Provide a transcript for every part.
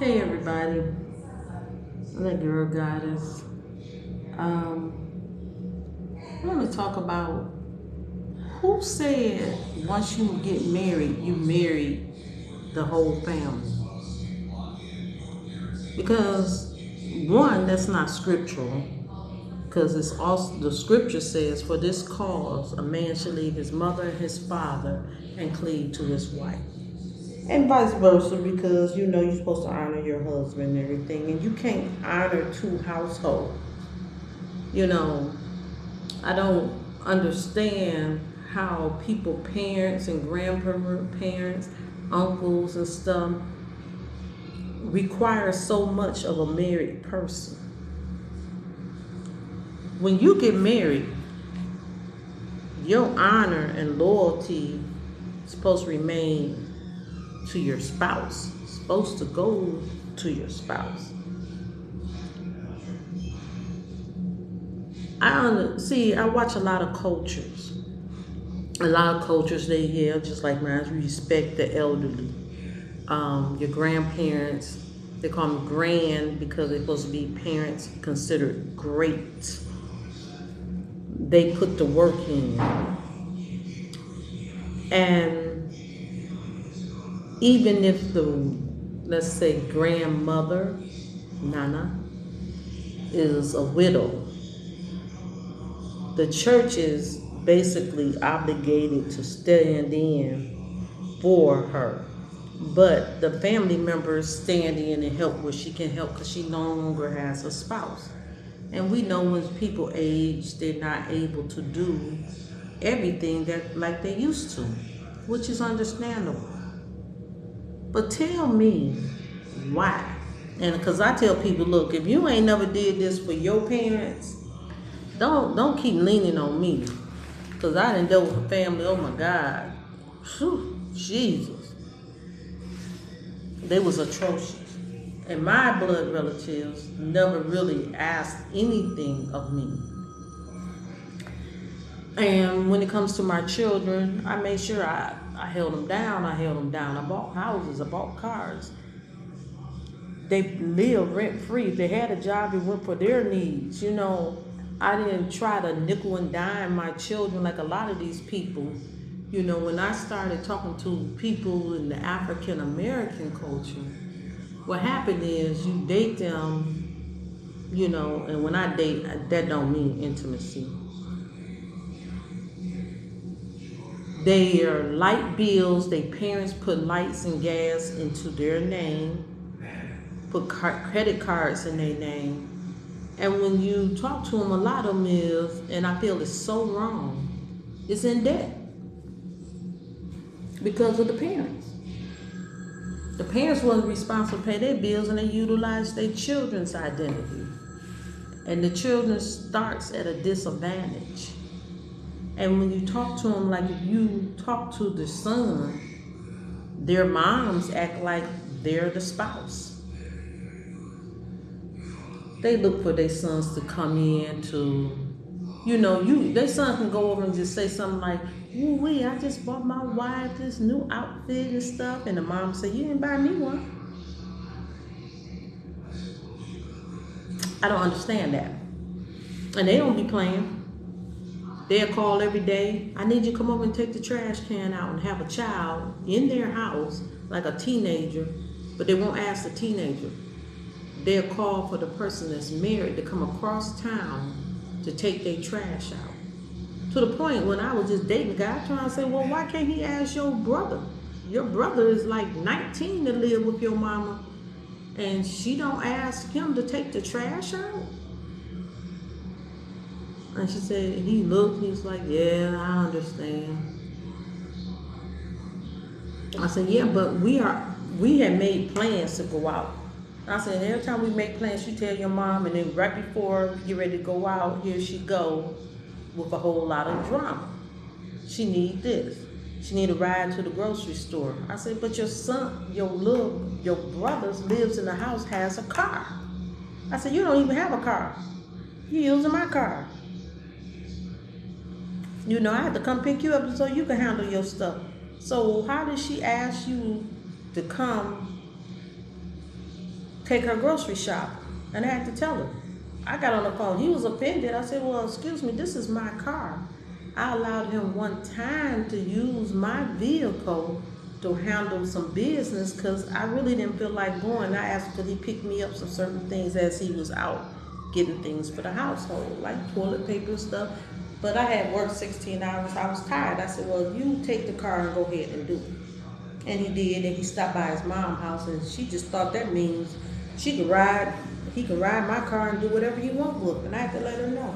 Hey everybody, I'm the girl goddess. I want to talk about who said once you get married, you marry the whole family. Because one, that's not scriptural. Because it's also the scripture says, "For this cause, a man shall leave his mother and his father and cleave to his wife." And vice versa, because you're supposed to honor your husband and everything, and you can't honor two households. You know, I don't understand how people, parents and grandparents, uncles and stuff, require so much of a married person. When you get married, your honor and loyalty is supposed to remain to your spouse. It's supposed to go to your spouse. I watch a lot of cultures. A lot of cultures they have, just like mine, respect the elderly. Your grandparents, they call them grand because they're supposed to be parents considered great. They put the work in. And even if let's say, grandmother, Nana, is a widow, the church is basically obligated to stand in for her. But the family members stand in and help where she can help because she no longer has a spouse. And we know when people age, they're not able to do everything that like they used to, which is understandable. But tell me why. And because I tell people, look, if you ain't never did this for your parents, don't keep leaning on me. Because I done dealt with a family, oh my God. Whew, Jesus. They was atrocious. And my blood relatives never really asked anything of me. And when it comes to my children, I made sure I held them down. I bought houses. I bought cars. They lived rent free. If they had a job, it went for their needs. I didn't try to nickel and dime my children like a lot of these people. When I started talking to people in the African American culture, what happened is you date them, and when I date, that don't mean intimacy. Their light bills, their parents put lights and gas into their name, put credit cards in their name. And when you talk to them, a lot of them is, and I feel it's so wrong, it's in debt because of the parents. The parents wasn't responsible to pay their bills, and they utilized their children's identity. And the children starts at a disadvantage. And when you talk to them, like if you talk to the son, their moms act like they're the spouse. They look for their sons to come in to, their son can go over and just say something like, "Ooh wee, I just bought my wife this new outfit and stuff," and the mom say, "You didn't buy me one." I don't understand that. And they don't be playing. They'll call every day, "I need you to come over and take the trash can out," and have a child in their house, like a teenager, but they won't ask the teenager. They'll call for the person that's married to come across town to take their trash out. To the point when I was just dating a guy, trying to say, well, why can't he ask your brother? Your brother is like 19 to live with your mama, and she don't ask him to take the trash out? And she said, he looked, he was like, "Yeah, I understand." I said, "Yeah, but we had made plans to go out." I said, "Every time we make plans, you tell your mom, and then right before we get ready to go out, here she go with a whole lot of drama. She need this. She need a ride to the grocery store." I said, "But your son, your brother lives in the house, has a car." I said, "You don't even have a car. You're using my car. I had to come pick you up so you can handle your stuff. So how did she ask you to come take her grocery shopping. And I had to tell her. I got on the phone. He was offended. I said, well, excuse me, this is my car. I allowed him one time to use my vehicle to handle some business because I really didn't feel like going. I asked him, could he pick me up some certain things as he was out getting things for the household, like toilet paper and stuff. But I had worked 16 hours. I was tired. I said, well, you take the car and go ahead and do it. And he did, and he stopped by his mom's house, and she just thought that means he could ride my car and do whatever he wants with. And I had to let her know.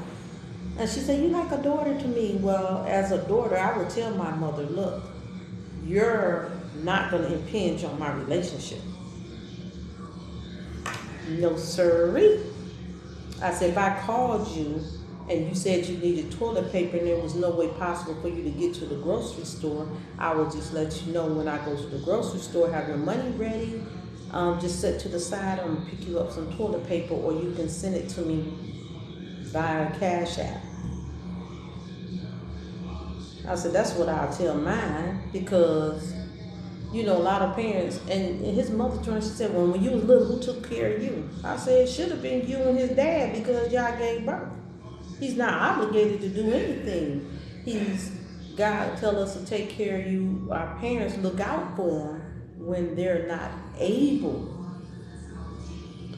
And she said, you like a daughter to me. Well, as a daughter, I would tell my mother, look, you're not going to impinge on my relationship. No, sirree. I said, if I called you and you said you needed toilet paper and there was no way possible for you to get to the grocery store, I will just let you know when I go to the grocery store, have your money ready, just set to the side, I'm going to pick you up some toilet paper, or you can send it to me via Cash App. I said, that's what I'll tell mine, because, you know, a lot of parents, and his mother turned, she said, well, when you was little, who took care of you? I said, it should have been you and his dad, because y'all gave birth. He's not obligated to do anything. God tell us to take care of you. Our parents look out for them when they're not able.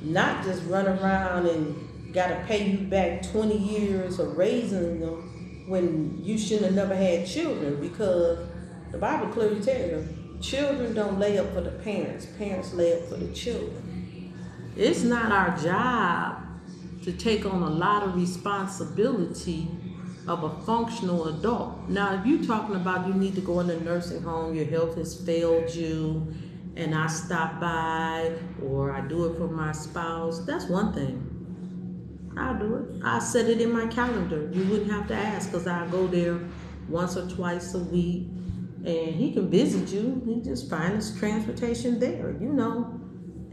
Not just run around and got to pay you back 20 years of raising them when you shouldn't have never had children, because the Bible clearly tells you, children don't lay up for the parents. Parents lay up for the children. It's not our job to take on a lot of responsibility of a functional adult. Now, if you're talking about you need to go in a nursing home, your health has failed you, and I stop by, or I do it for my spouse, that's one thing. I'll do it. I set it in my calendar. You wouldn't have to ask, because I go there once or twice a week, and he can visit you. He just finds transportation there, you know.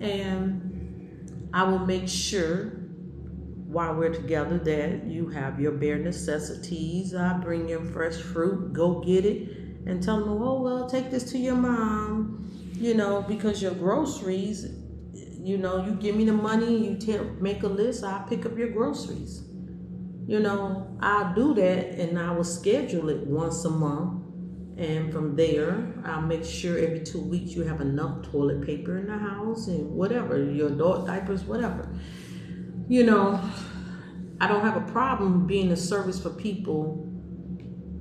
And I will make sure while we're together that you have your bare necessities. I bring you fresh fruit, go get it, and tell them, oh, well, take this to your mom, you know, because your groceries, you know, you give me the money, make a list, I'll pick up your groceries. You know, I'll do that, and I will schedule it once a month. And from there, I'll make sure every 2 weeks you have enough toilet paper in the house and whatever, your adult diapers, whatever. You know, I don't have a problem being a service for people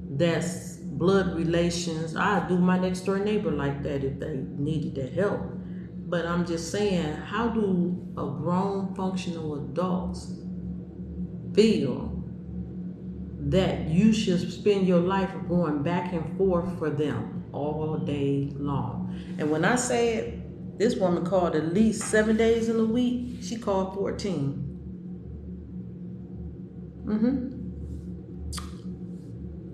that's blood relations. I'll do my next door neighbor like that if they needed that help. But I'm just saying, how do a grown functional adults feel that you should spend your life going back and forth for them all day long? And when I say it, this woman called at least 7 days in a week. She called 14.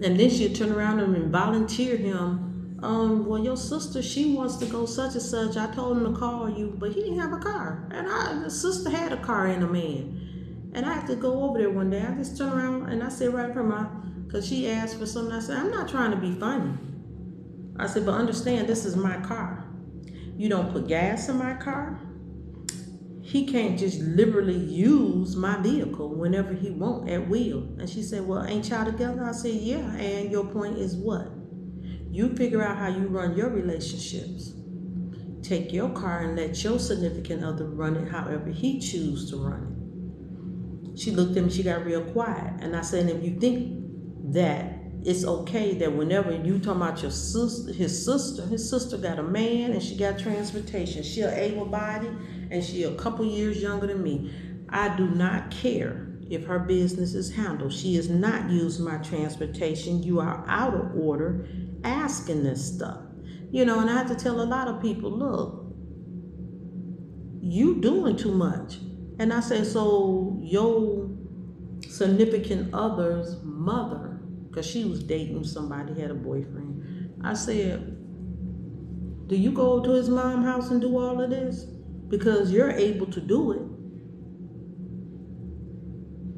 And then she'd turn around and volunteer him. Well, your sister, she wants to go such and such. I told him to call you, but he didn't have a car. And the sister had a car and a man. And I had to go over there one day. I just turned around and I said right from her, because she asked for something. I said, I'm not trying to be funny. I said, but understand, this is my car. You don't put gas in my car. He can't just liberally use my vehicle whenever he wants at will. And she said, well, ain't y'all together? I said, yeah. And your point is what? You figure out how you run your relationships. Take your car and let your significant other run it however he chooses to run it. She looked at me, she got real quiet. And I said, if you think that it's okay that whenever you talking about your sister, his sister got a man and she got transportation. She an able-bodied and she a couple years younger than me. I do not care if her business is handled. She is not using my transportation. You are out of order asking this stuff. You know, and I have to tell a lot of people, look, you doing too much. And I say, so your significant other's mother, because she was dating somebody, had a boyfriend. I said, do you go to his mom's house and do all of this? Because you're able to do it.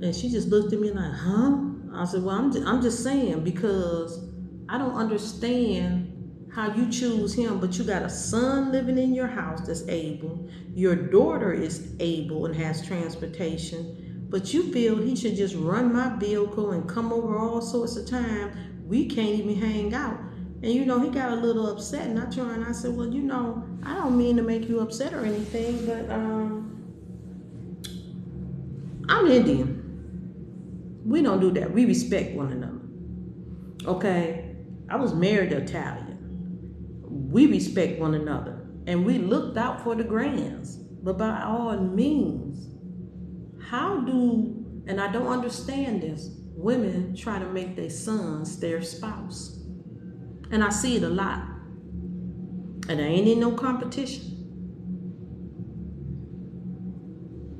And she just looked at me like, huh? I said, well, I'm just saying, because I don't understand how you choose him, but you got a son living in your house that's able. Your daughter is able and has transportation, but you feel he should just run my vehicle and come over all sorts of time. We can't even hang out. And he got a little upset, and I said, well, I don't mean to make you upset or anything, but I'm Indian. We don't do that. We respect one another. Okay? I was married to Italian. We respect one another. And we looked out for the grands. But by all means, and I don't understand this, women try to make their sons their spouse. And I see it a lot. And there ain't in no competition.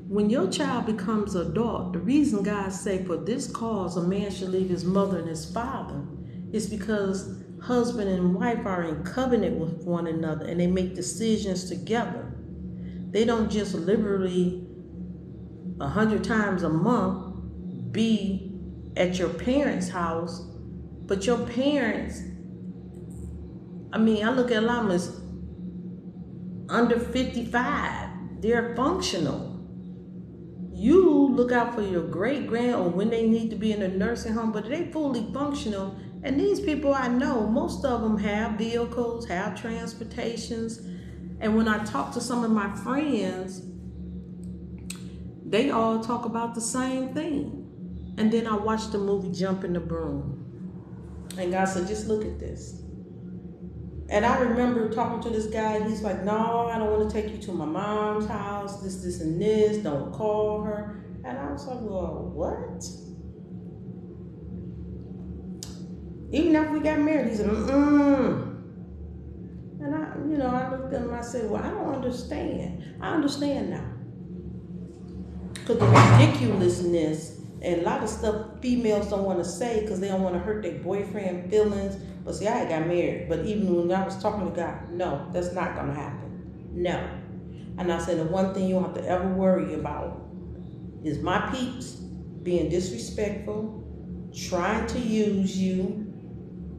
When your child becomes an adult, the reason God say for this cause a man should leave his mother and his father is because husband and wife are in covenant with one another and they make decisions together. They don't just literally 100 times a month be at your parents' house, but your parents, I look at a lot of them as under 55. They're functional. You look out for your great-grand or when they need to be in a nursing home, but they fully functional. And these people I know, most of them have vehicles, have transportations. And when I talk to some of my friends, they all talk about the same thing. And then I watched the movie Jump in the Broom. And God said, just look at this. And I remember talking to this guy. He's like, no, I don't want to take you to my mom's house. This, and this. Don't call her. And I was like, well, what? Even after we got married, he said, And I looked at him and I said, well, I don't understand. I understand now. Because the ridiculousness and a lot of stuff females don't want to say because they don't want to hurt their boyfriend feelings. But see, I got married. But even when I was talking to God, no, that's not going to happen. No. And I said, the one thing you don't have to ever worry about is my peeps being disrespectful, trying to use you,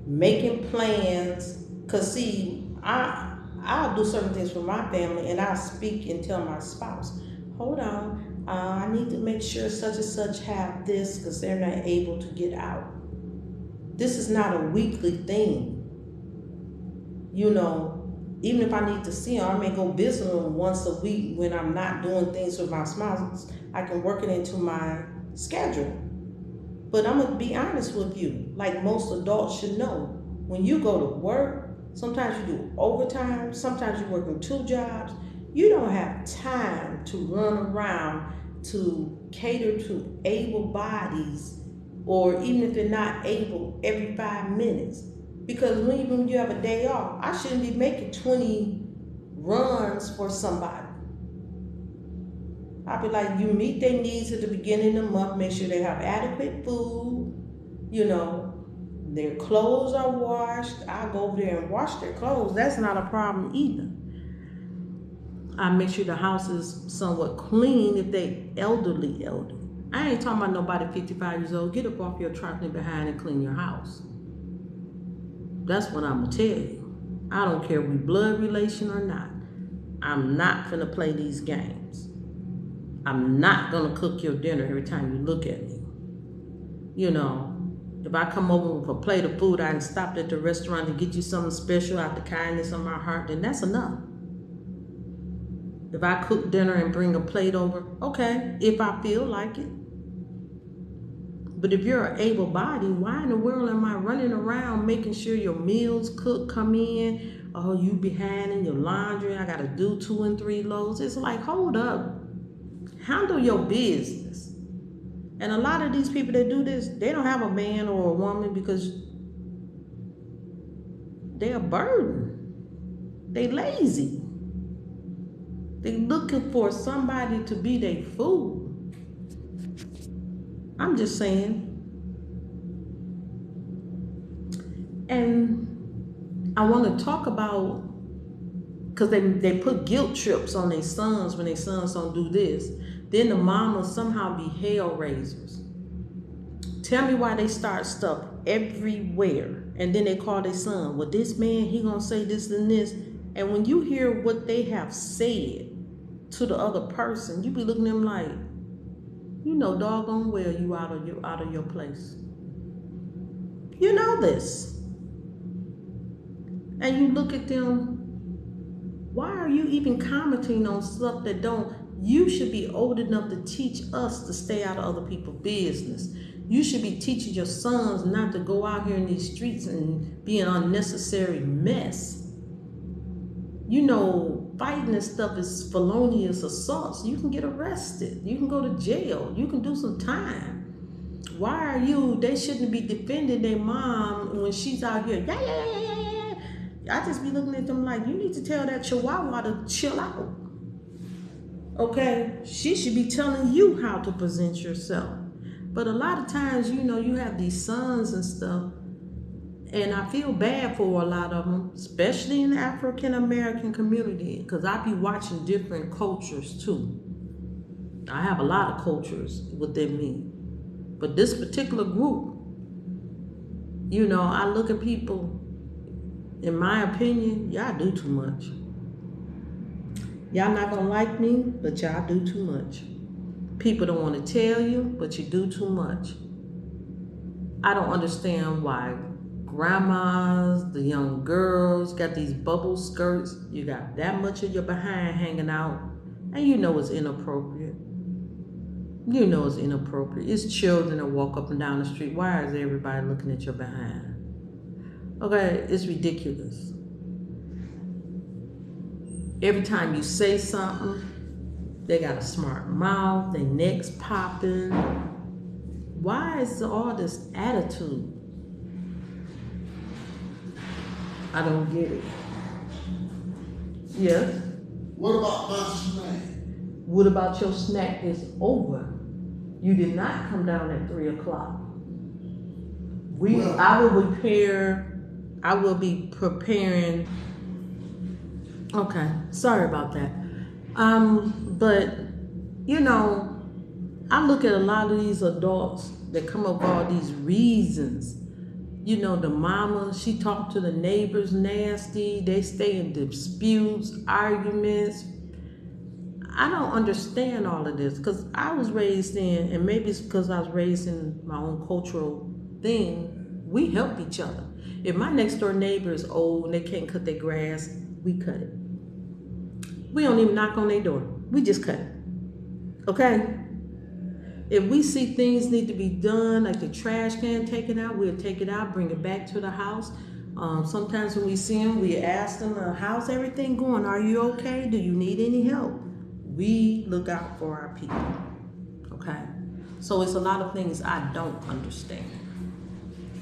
making plans. Because see, I'll do certain things for my family and I'll speak and tell my spouse, hold on, I need to make sure such and such have this because they're not able to get out. This is not a weekly thing. Even if I need to see them, I may go visit them once a week when I'm not doing things with my spouse. I can work it into my schedule. But I'm going to be honest with you, like most adults should know, when you go to work, sometimes you do overtime, sometimes you're working 2 jobs. You don't have time to run around to cater to able bodies, or even if they're not able, every 5 minutes. Because when you have a day off, I shouldn't be making 20 runs for somebody. I'll be like, you meet their needs at the beginning of the month, make sure they have adequate food, their clothes are washed. I'll go over there and wash their clothes. That's not a problem either. I make sure the house is somewhat clean if they elderly. I ain't talking about nobody 55 years old. Get up off your trifling behind and clean your house. That's what I'm going to tell you. I don't care if we blood relation or not. I'm not finna play these games. I'm not going to cook your dinner every time you look at me. If I come over with a plate of food, I stopped at the restaurant to get you something special out the kindness of my heart, then that's enough. If I cook dinner and bring a plate over, okay, if I feel like it. But if you're an able body, why in the world am I running around making sure your meals come in? Oh, you behind in your laundry, I gotta do 2 and 3 loads. It's like, hold up. Handle your business. And a lot of these people that do this, they don't have a man or a woman because they're a burden. They lazy. They looking for somebody to be their food. I'm just saying. And I want to talk about, because they put guilt trips on their sons when their sons don't do this. Then the mamas somehow be hell raisers. Tell me why they start stuff everywhere. And then they call their son, well, this man, he gonna say this and this. And when you hear what they have said to the other person, you be looking at them like, you know doggone well you out of your place. You know this. And you look at them, why are you even commenting on stuff that don't, you should be old enough to teach us to stay out of other people's business. You should be teaching your sons not to go out here in these streets and be an unnecessary mess. You know, fighting and stuff is felonious assaults. You can get arrested. You can go to jail. You can do some time. Why are you, they shouldn't be defending their mom when she's out here, yeah. I just be looking at them like, you need to tell that chihuahua to chill out. Okay? She should be telling you how to present yourself. But a lot of times, you know, you have these sons and stuff, and I feel bad for a lot of them, especially in the African American community, because I be watching different cultures too. I have a lot of cultures within me. But this particular group, you know, I look at people, in my opinion, y'all do too much. Y'all not gonna like me, but y'all do too much. People don't want to tell you, but you do too much. I don't understand why grandmas, the young girls got these bubble skirts. You got that much of your behind hanging out, and you know it's inappropriate. You know it's inappropriate. It's children that walk up and down the street. Why is everybody looking at your behind? Okay, it's ridiculous. Every time you say something, they got a smart mouth, their necks popping. Why is all this attitude? I don't get it. Yes? What about my snack? What about your snack is over? You did not come down at 3 o'clock. I will be preparing. Okay, sorry about that. But you know, I look at a lot of these adults that come up with all these reasons. You know, the mama, she talked to the neighbors nasty. They stay in disputes, arguments. I don't understand all of this because I was raised in, and maybe it's because I was raised in my own cultural thing, we help each other. If my next door neighbor is old and they can't cut their grass, we cut it. We don't even knock on their door. We just cut it. Okay? If we see things need to be done, like the trash can taken out, we'll take it out, bring it back to the house. Sometimes when we see them, we ask them, how's everything going? Are you okay? Do you need any help? We look out for our people. Okay? So it's a lot of things I don't understand.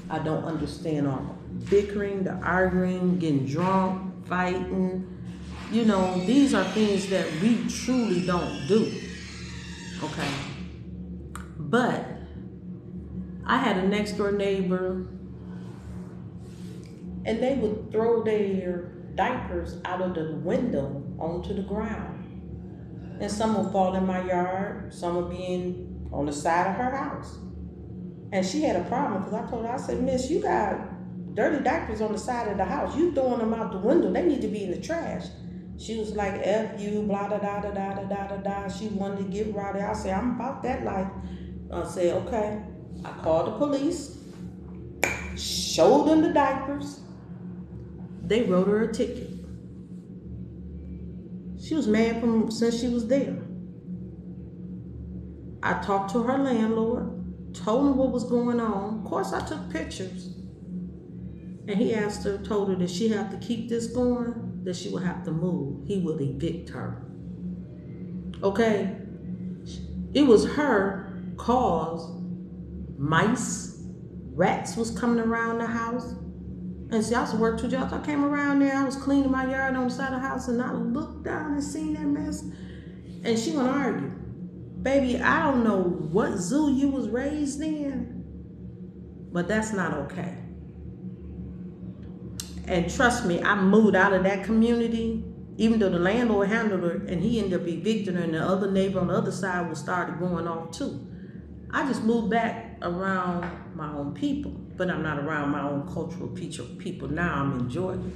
I don't understand all the bickering, the arguing, getting drunk, fighting. You know, these are things that we truly don't do. Okay? But I had a next door neighbor, and they would throw their diapers out of the window onto the ground. And some would fall in my yard, some would be on the side of her house. And she had a problem because I told her, I said, Miss, you got dirty diapers on the side of the house. You throwing them out the window. They need to be in the trash. She was like, F you, blah, da, da, da, da, da, da, da, da. She wanted to get rowdy. I said, I'm about that life. I said, okay. I called the police, showed them the diapers. They wrote her a ticket. She was mad since she was there. I talked to her landlord, told him what was going on. Of course, I took pictures. And he asked her, told her that she had to keep this going, that she would have to move. He would evict her. Okay? It was her cause. Mice, rats was coming around the house. And see, I was working 2 jobs. I came around there, I was cleaning my yard on the side of the house, and I looked down and seen that mess. And she gonna argue. Baby, I don't know what zoo you was raised in, but that's not okay. And trust me, I moved out of that community, even though the landlord handled her, and he ended up evicting her, and the other neighbor on the other side was started going off too. I just moved back around my own people, but I'm not around my own cultural people now. I'm in Georgia.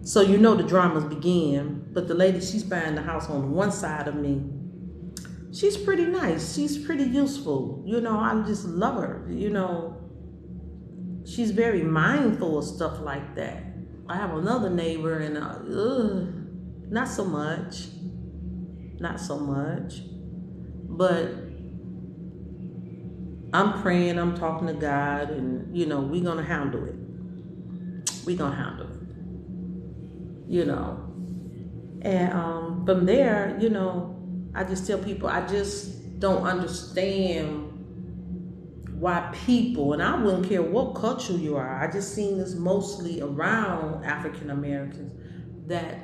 So you know the dramas begin, but the lady, she's buying the house on one side of me. She's pretty nice. She's pretty useful. You know, I just love her. You know, she's very mindful of stuff like that. I have another neighbor and not so much. Not so much. But I'm praying, I'm talking to God, and, you know, we're going to handle it. We're going to handle it. You know. And from there, you know, I just tell people I just don't understand why people, and I wouldn't care what culture you are, I just seen this mostly around African Americans, that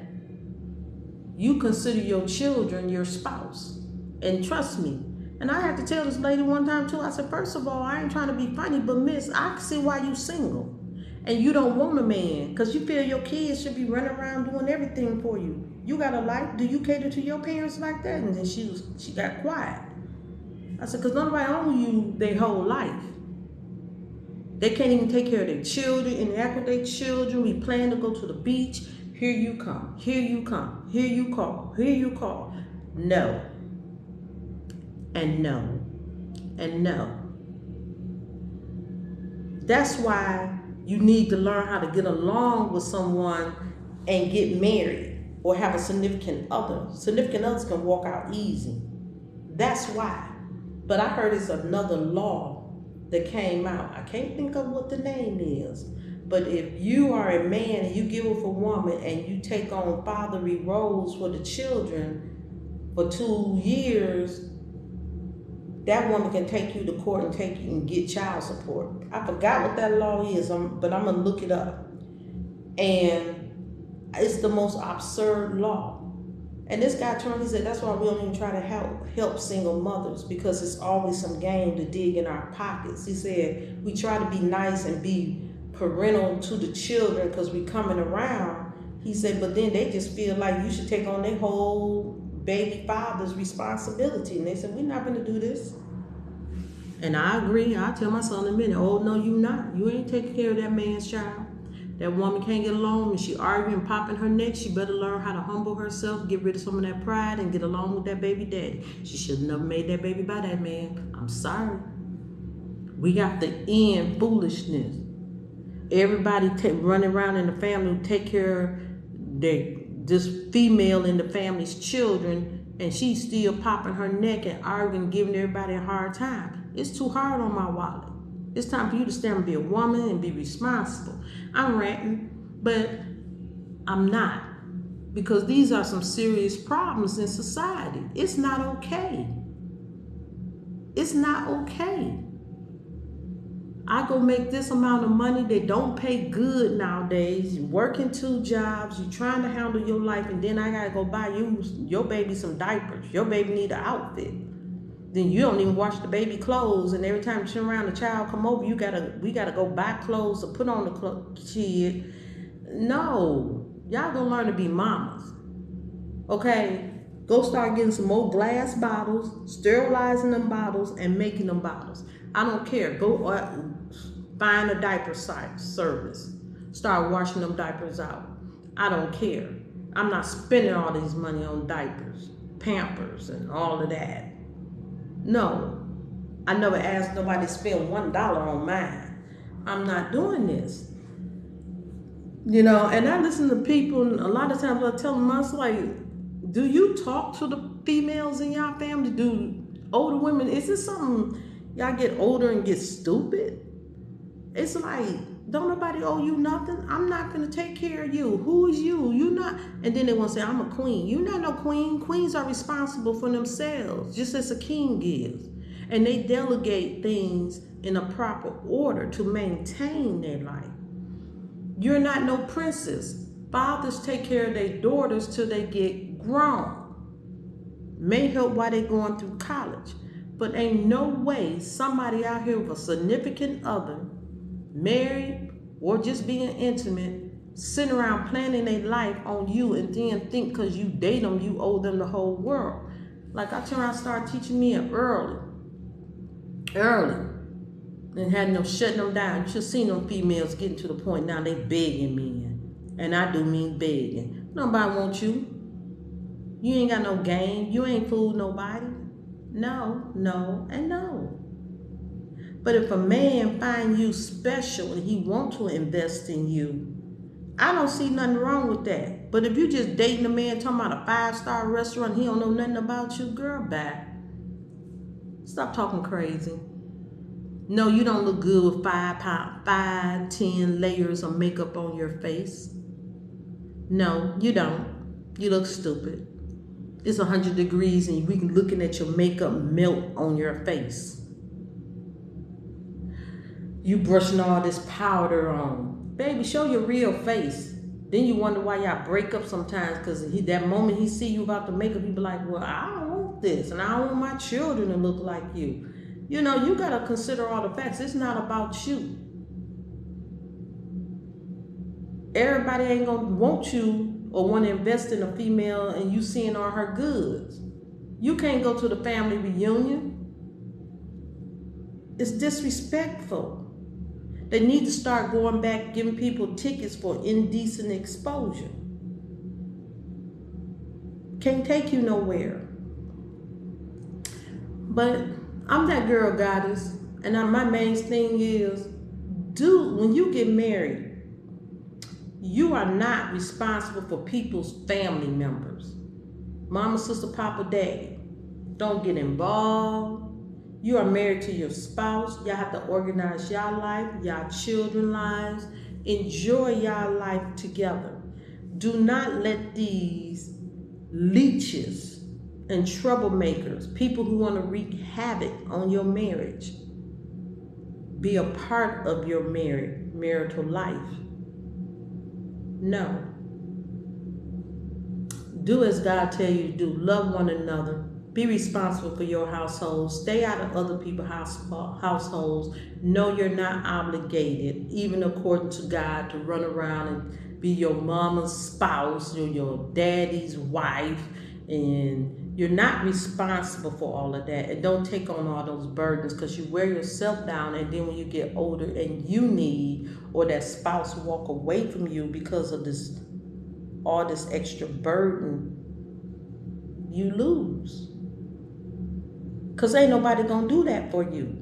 you consider your children your spouse. And trust me, and I had to tell this lady one time too, I said, first of all, I ain't trying to be funny, but miss, I can see why you single. And you don't want a man because you feel your kids should be running around doing everything for you. You got a life. Do you cater to your parents like that? And then she got quiet. I said, because nobody owns you their whole life. They can't even take care of their children, interact with their children. We plan to go to the beach. Here you come. Here you come. Here you call. Here you call. No. And no. And no. That's why you need to learn how to get along with someone and get married or have a significant other. Significant others can walk out easy. That's why. But I heard it's another law that came out. I can't think of what the name is. But if you are a man and you give up a woman and you take on fatherly roles for the children for 2 years, that woman can take you to court and take you and get child support. I forgot what that law is, but I'm gonna look it up. And it's the most absurd law. And this guy turned, he said, that's why we don't even try to help single mothers, because it's always some game to dig in our pockets. He said, we try to be nice and be parental to the children because we coming around. He said, but then they just feel like you should take on their whole baby father's responsibility. And they said, we're not going to do this. And I agree. I tell my son in a minute, oh, no, you not. You ain't taking care of that man's child. That woman can't get along and she arguing, popping her neck. She better learn how to humble herself, get rid of some of that pride, and get along with that baby daddy. She should have never made that baby by that man. I'm sorry. We got to end foolishness. Everybody running around in the family take care of this female in the family's children, and she's still popping her neck and arguing, giving everybody a hard time. It's too hard on my wallet. It's time for you to stand and be a woman and be responsible. I'm ranting, but I'm not. Because these are some serious problems in society. It's not okay. It's not okay. I go make this amount of money. They don't pay good nowadays. You're working 2 jobs. You're trying to handle your life. And then I got to go buy your baby some diapers. Your baby need an outfit. Then you don't even wash the baby clothes. And every time you turn around, the child come over, we got to go buy clothes to put on the kid. No. Y'all gonna learn to be mamas. Okay? Go start getting some more glass bottles, sterilizing them bottles, and making them bottles. I don't care. Go find a diaper service. Start washing them diapers out. I don't care. I'm not spending all this money on diapers, Pampers, and all of that. No. I never asked nobody to spend $1 on mine. I'm not doing this. You know, and I listen to people, and a lot of times I tell them, I was like, do you talk to the females in your family? Do older women, is this something y'all get older and get stupid? It's like, don't nobody owe you nothing. I'm not going to take care of you. Who is you? You not. And then they want to say, I'm a queen. You're not no queen. Queens are responsible for themselves, just as a king is. And they delegate things in a proper order to maintain their life. You're not no princess. Fathers take care of their daughters till they get grown. May help while they're going through college. But ain't no way somebody out here with a significant other, married or just being intimate, sitting around planning their life on you and then think because you date them, you owe them the whole world. Like I turn around and start teaching men early. early and had them shutting them down. You should see them females getting to the point now they begging men. And I do mean begging. Nobody wants you. You ain't got no game. You ain't fooled nobody. No, no, and no. But if a man find you special and he want to invest in you, I don't see nothing wrong with that. But if you just dating a man talking about a 5-star restaurant, he don't know nothing about you, girl, bye. Stop talking crazy. No, you don't look good with 10 layers of makeup on your face. No, you don't. You look stupid. It's 100 degrees and we can looking at your makeup melt on your face. You brushing all this powder on. Baby, show your real face. Then you wonder why y'all break up sometimes, because that moment he see you about the makeup, he be like, well, I don't want this, and I don't want my children to look like you. You know, you got to consider all the facts. It's not about you. Everybody ain't going to want you or want to invest in a female and you seeing all her goods. You can't go to the family reunion. It's disrespectful. They need to start going back giving people tickets for indecent exposure. Can't take you nowhere. But I'm that girl goddess, and my main thing is, when you get married, you are not responsible for people's family members. Mama, sister, papa, daddy. Don't get involved. You are married to your spouse. Y'all have to organize y'all life, y'all children's lives. Enjoy y'all life together. Do not let these leeches and troublemakers, people who want to wreak havoc on your marriage, be a part of your marital life. No. Do as God tell you to do. Love one another. Be responsible for your household. Stay out of other people's households. Know you're not obligated, even according to God, to run around and be your mama's spouse or your daddy's wife. And you're not responsible for all of that. And don't take on all those burdens, because you wear yourself down, and then when you get older and you need, or that spouse walk away from you because of all this extra burden, you lose. Because ain't nobody gonna do that for you.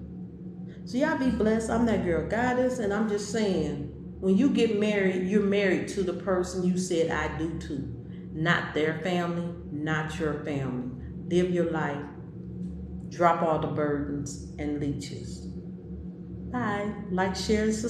So y'all be blessed. I'm that girl goddess, and I'm just saying, when you get married, you're married to the person you said I do to. Not their family, not your family. Live your life. Drop all the burdens and leeches. Bye. Like, share, and subscribe.